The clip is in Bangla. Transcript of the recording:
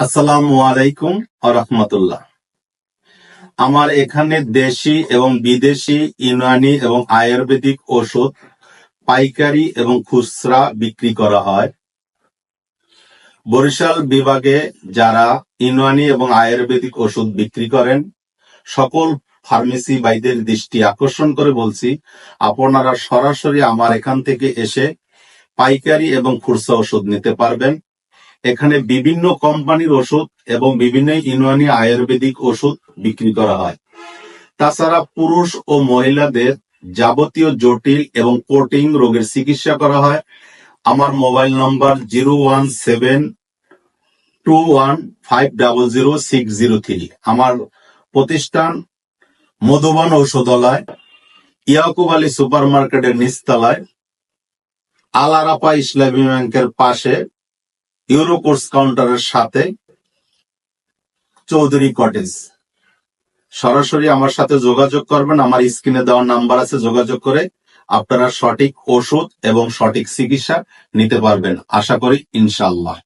আসসালামু আলাইকুম রাহমাতুল্লাহ। আমার এখানে দেশি এবং বিদেশি ইউনানি এবং আয়ুর্বেদিক ওষুধ পাইকারি এবং খুচরা বিক্রি করা হয়। বরিশাল বিভাগে যারা ইউনানি এবং আয়ুর্বেদিক ওষুধ বিক্রি করেন সকল ফার্মেসি ভাইদের দৃষ্টি আকর্ষণ করে বলছি, আপনারা সরাসরি আমার এখান থেকে এসে পাইকারি এবং খুচরা ওষুধ নিতে পারবেন। এখানে বিভিন্ন কোম্পানির ওষুধ এবং বিভিন্ন ইউনানি আয়ুর্বেদিক ওষুধ বিক্রি করা হয়। তাছাড়া পুরুষ ও মহিলাদের যাবতীয় জটিল এবং কঠিন রোগের চিকিৎসা করা হয়। আমার মোবাইল নম্বর 01721500603। আমার প্রতিষ্ঠান মধুবন ঔষধালয়, ইয়াকুব আলী সুপার মার্কেটের নিচতলায়, আল আরাফা ইসলামী ব্যাংকের পাশে, ইউরো কোর্স কাউন্টারের সাথে, চৌধুরী কটেজ। সরাসরি আমার সাথে যোগাযোগ করবেন। আমার স্ক্রিনে দেওয়া নাম্বার আছে, যোগাযোগ করে আপনারা সঠিক ওষুধ এবং সঠিক চিকিৎসা নিতে পারবেন, আশা করি ইনশাআল্লাহ।